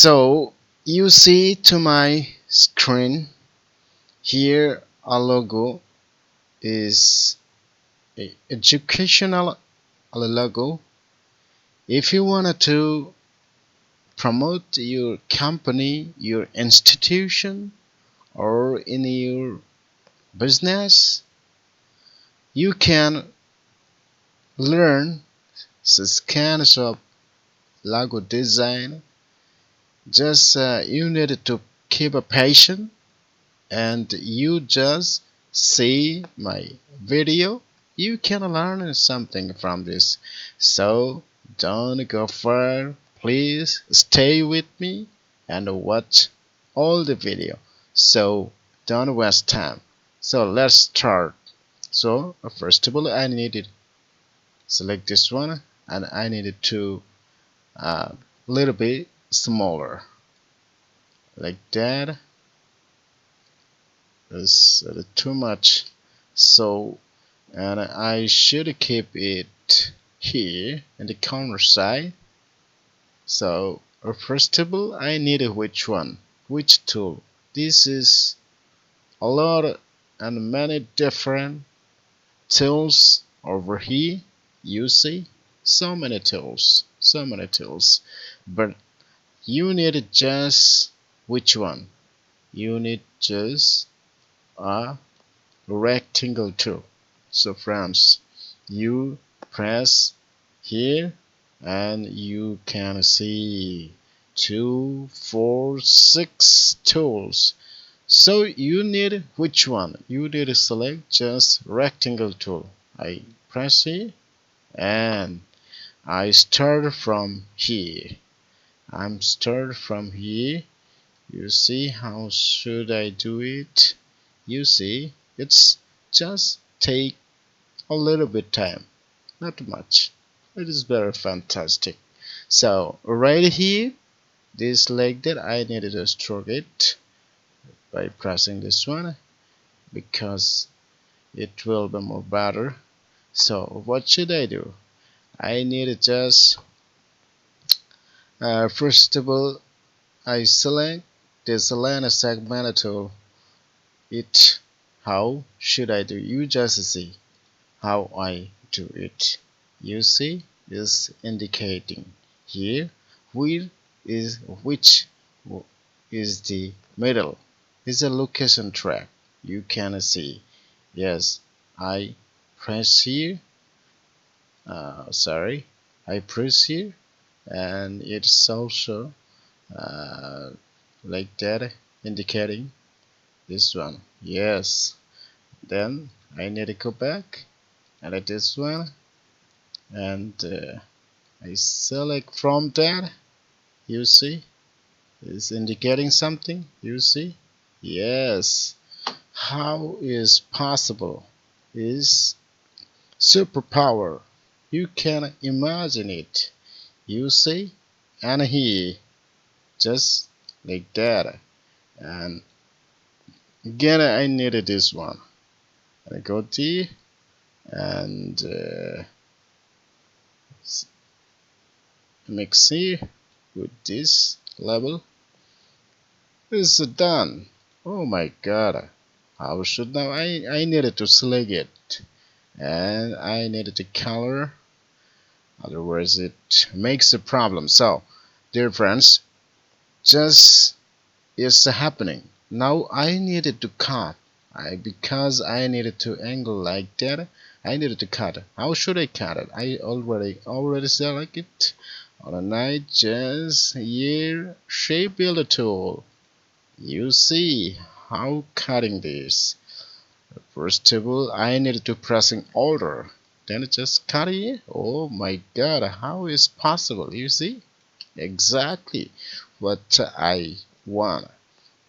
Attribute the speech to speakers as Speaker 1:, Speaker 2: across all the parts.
Speaker 1: So you see to my screen here a logo is a educational logo. If you wanted to promote your company, your institution, or in your business, you can learn this kinds of logo design. Just you need to keep a patient and you just see my video. You can learn something from this. So don't go far. Please stay with me and watch all the video. So don't waste time. So let's start. So first of all, I needed select this one and I needed to little bit smaller like that. Is too much, so and I should keep it here in the corner side. So first of all, I need which tool. This is a lot and many different tools over here. You see, so many tools, but you need just which one? You need just a rectangle tool. So friends, you press here and you can see 2, 4, 6 tools. So you need which one? You need to select just rectangle tool. I press here and I start from here. I'm start from here. You see how should I do it? You see, it's just take a little bit time, not much. It is very fantastic. So right here, this like that, I needed to stroke it by pressing this one because it will be more better. So what should I do? I need to just first of all, I select this line segment tool. It how should I do? You just see how I do it. You see is indicating here where is which is the middle is a location track. You can see. Yes, I press here. Sorry, I press here, and it's also uh, like that, indicating this one. Yes. Then I need to go back and at this one and I select from that. You see it's indicating something. You see, yes. How is possible is superpower. You can imagine it. You see, and here just like that. And again I needed this one. I go T and mix here with this level is done. Oh my god, how should now I needed to select it and I needed to color, otherwise it makes a problem. So dear friends, just it's happening now. I needed to cut because I needed to angle like that. I needed to cut. How should I cut it? I already select it on a night just here shape builder tool. You see how cutting this. First of all, I needed to pressing order, then just cut it. Oh my god, how is possible? You see exactly what I want.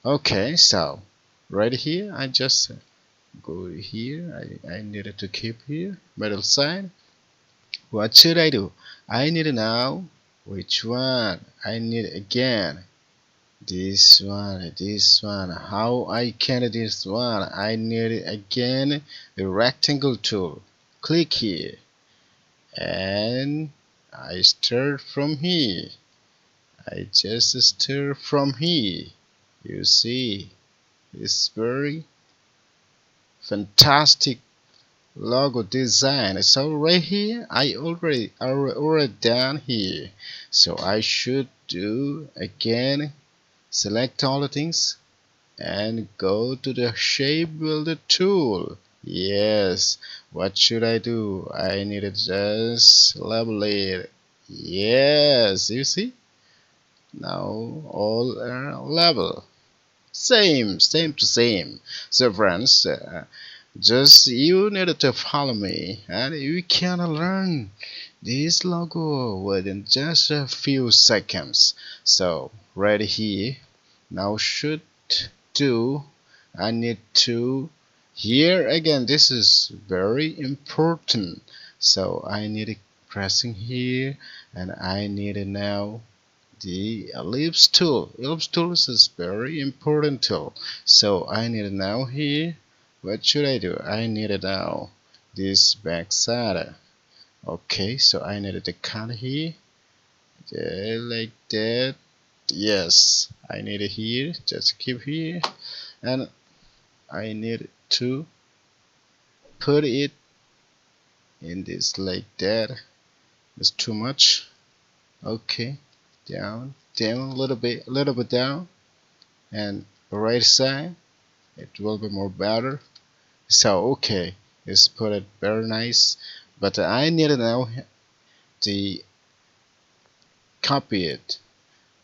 Speaker 1: Okay, so right here I just go here. I needed to keep here middle side. What should I do? I need now which one? I need again this one. How I can do this one? I need again the rectangle tool. Click here and I start from here I just stir from here. You see, it's very fantastic logo design. So right here, I already done here. So I should do again, select all the things and go to the shape builder tool. Yes, what should I do? I need to just label it. Yes, you see? Now all are level. Same to same. So friends, just you need to follow me and you can learn this logo within just a few seconds. So right here, now should do, I need to, here again this is very important. So I need to pressing here and I need to now the ellipse tool. Ellipse tool is very important tool. So I need it now here. What should I do? I need it now this back side. Okay, so I need to cut here. Okay, like that. Yes, I need it here. Just keep here, and I need to put it in this like that. It's too much. Okay, down a little bit down, and right side. It will be more better. So okay, let's put it very nice. But I need to now to copy it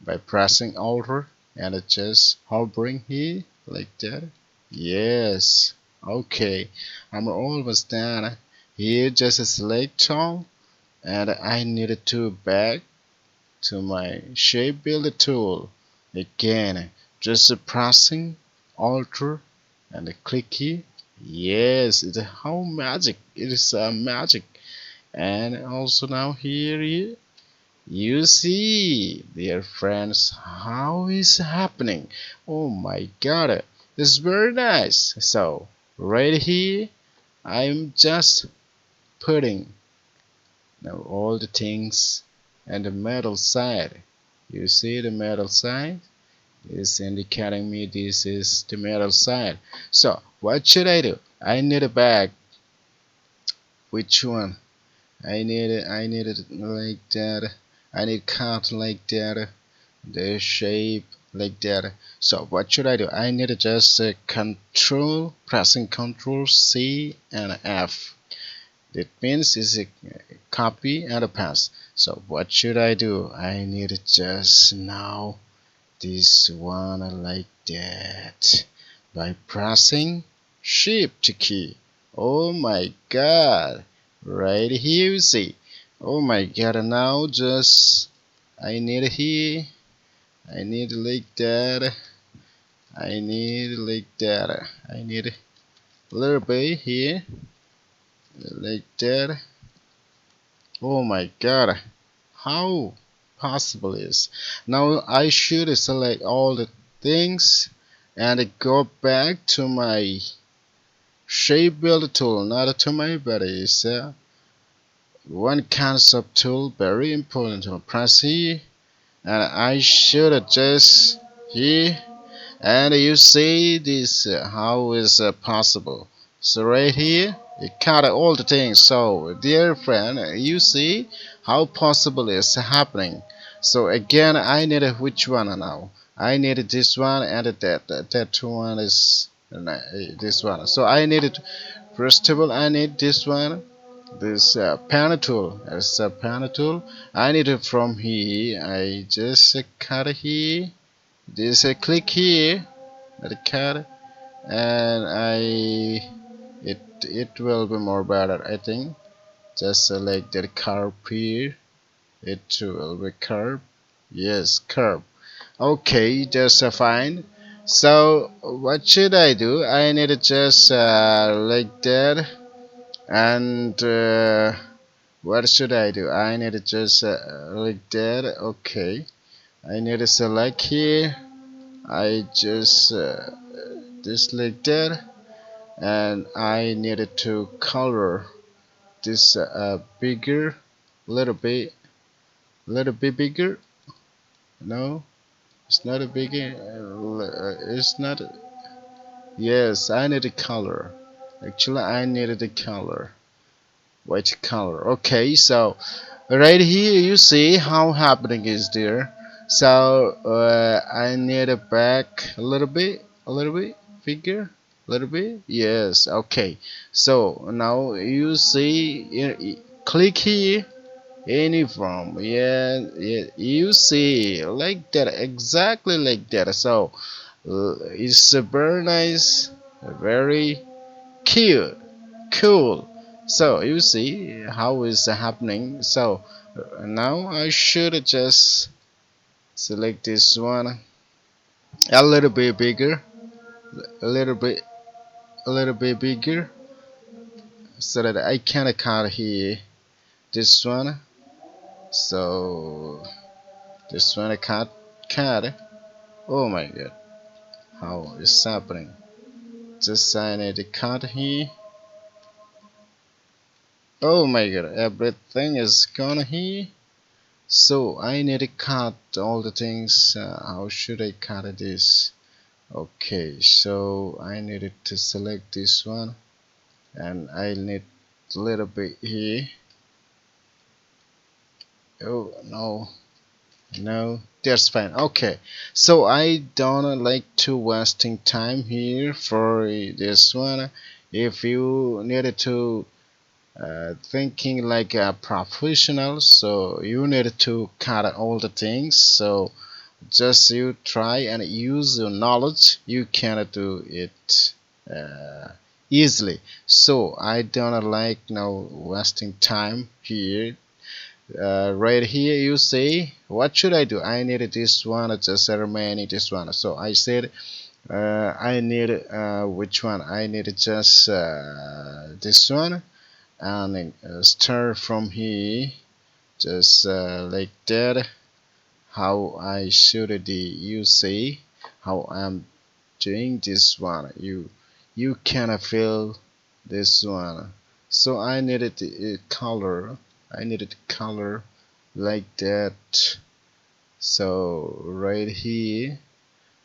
Speaker 1: by pressing Alt and just hovering here like that. Yes. Okay, I'm almost done. Here just select all and I need to back to my shape builder tool again, just pressing Alt and click here. Yes, it's how magic, it is magic. And also now here you see, dear friends, how is happening. Oh my god, it's very nice. So right here I'm just putting now all the things and the metal side. You see the metal side is indicating me this is the metal side. So what should I do? I need a bag. Which one? I need it like that. I need cut like that. The shape like that. So what should I do? I need to just pressing Control C and F. That means it's a copy and a paste. So what should I do? I need to just now this one like that by pressing Shift key. Oh my god! Right here you see. Oh my god! Now just I need here. I need like that. I need like that. I need a little bit here like that. Oh my god! How possible is? Now I should select all the things and go back to my shape builder tool, not to my body. It's one concept tool, very important to press here, and I should adjust here. And you see this how is possible. So right here it cut all the things. So dear friend, you see how possible is happening. So again I need which one now? I need this one and that one is this one. So I need it. First of all I need this one, this pen tool. As a pen tool I need it from here. I just cut here, this click here, the cut, and it will be more better I think. Just select the curve here, it will be curve. Yes, curve. Okay, just fine. So what should I do? I need to just like that, and what should I do? I need to just like that. Okay, I need to select here. I just this like that, and I needed to color this bigger, little bit bigger. No, it's not a big. It's not. Yes, I need a color. Actually, I needed a color. White color. Okay, so right here you see how happening is there. So I need a back a little bit bigger, a little bit. Yes. Okay. So now you see, click here. Any form, yeah, yeah, you see, like that, exactly like that. So it's very nice, very cute, cool. So you see how is happening. So now I should just select this one a little bit bigger, a little bit, a little bit bigger, so that I can cut here this one. So this one I cut. Oh my god, how is happening? Just I need to cut here. Oh my god, everything is gone here. So I need to cut all the things. How should I cut this? Okay, so I needed to select this one, and I need a little bit here. Oh no, no, that's fine. Okay, so I don't like to wasting time here for this one. If you needed to thinking like a professional, so you need to cut all the things. So just you try and use your knowledge, you can do it easily. So I don't like now wasting time here. Right here you say what should I do? I need this one, just remain this one. So I said I need which one? I need just this one, and start from here, just like that. How I should the you see how I'm doing this one. You can feel this one. So I needed the color. I needed color like that. So right here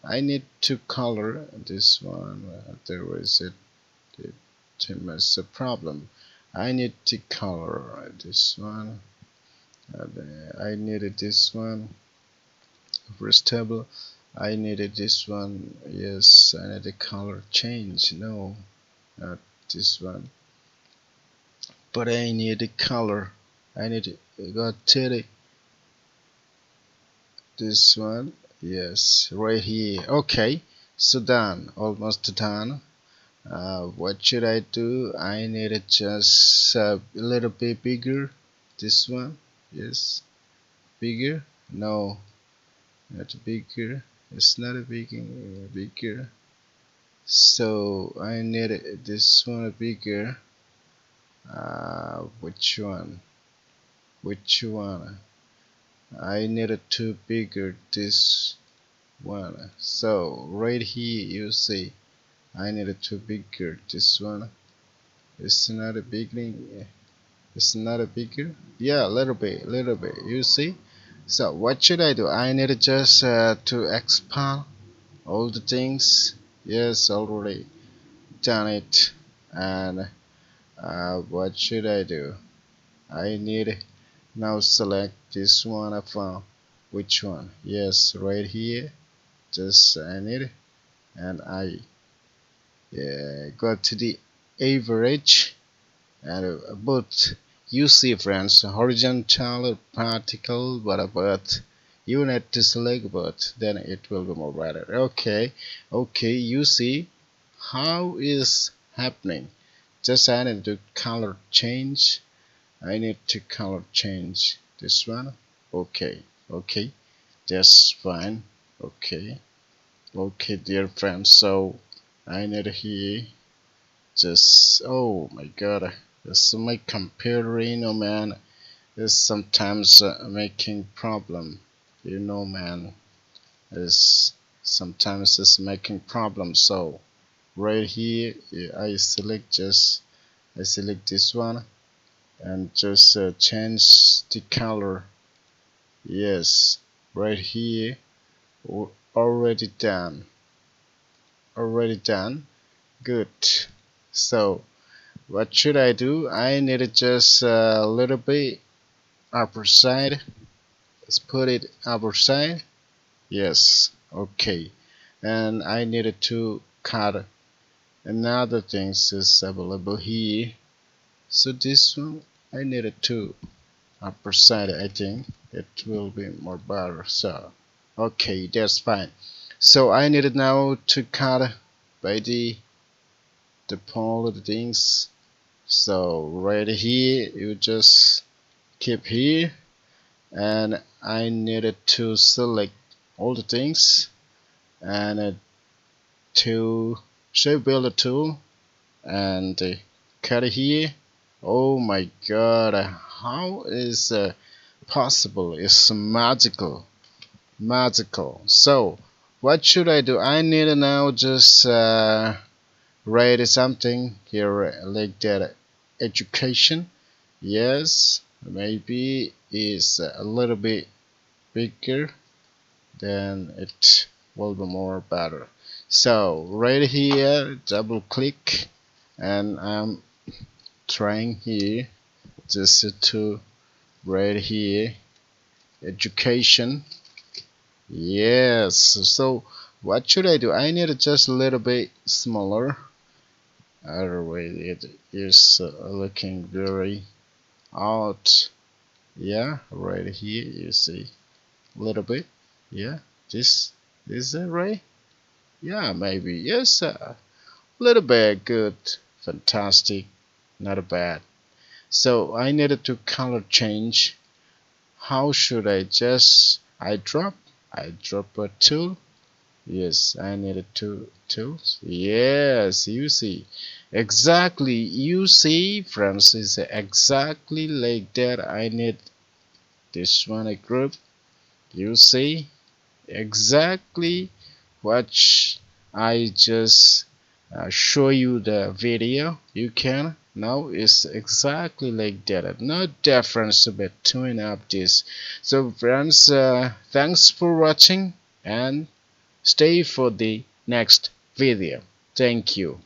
Speaker 1: I need to color this one. There was a problem. I need to color this one. I needed this one. First table. I needed this one. Yes, I need a color change. No, not this one. But I need a color. I need got this one. Yes, right here. Okay, so done. Almost done. What should I do? I need it just a little bit bigger. This one. Yes, bigger. No, not bigger. It's not a bigger. So I need this one bigger. Which one? Which one? I needed to bigger this one. So right here you see I needed to bigger this one. It's not a beginning. It's not a bigger. Yeah, a little bit. You see. So what should I do? I need just to expand all the things. Yes, already done it. And what should I do? I need now select this one from which one? Yes, right here. Just I need, and I go to the average, and but you see friends, horizontal particle, but you need to select, but then it will be more better. Okay, okay, you see how is happening. Just I need to color change. I need to color change this one. Okay, okay, that's fine. Okay, okay, dear friends. So I need here just oh my god, this my computer, man, is sometimes making problem. Man, is sometimes it's making problem. So right here, I select this one and just change the color. Yes, right here. Already done. Already done. Good. So what should I do? I need it just a little bit upper side. Let's put it upper side. Yes. Okay. And I needed to cut another things is available here. So this one I needed to upper side. I think it will be more better. So okay, that's fine. So I needed now to cut by the pole of the things. So right here you just keep here, and I needed to select all the things and to shape builder tool and cut here. Oh my god, how is possible? It's magical. Magical. So what should I do? I need to now just write something here like that. Education. Yes, maybe is a little bit bigger, then it will be more better. So right here, double click, and I'm trying here just to right here education. Yes. So what should I do? I need it just a little bit smaller. Otherwise it is looking very out. Yeah, right here you see a little bit. Yeah, this is that right? Yeah, maybe. Yes, a little bit good. Fantastic. Not bad. So I needed to color change. How should I just I drop a tool. Yes, I needed two tools. Yes, you see. Exactly, you see, friends, is exactly like that. I need this one a group. You see? Exactly what I just show you the video. You can now it's exactly like that. No difference between up this. So friends, thanks for watching and stay for the next video. Thank you.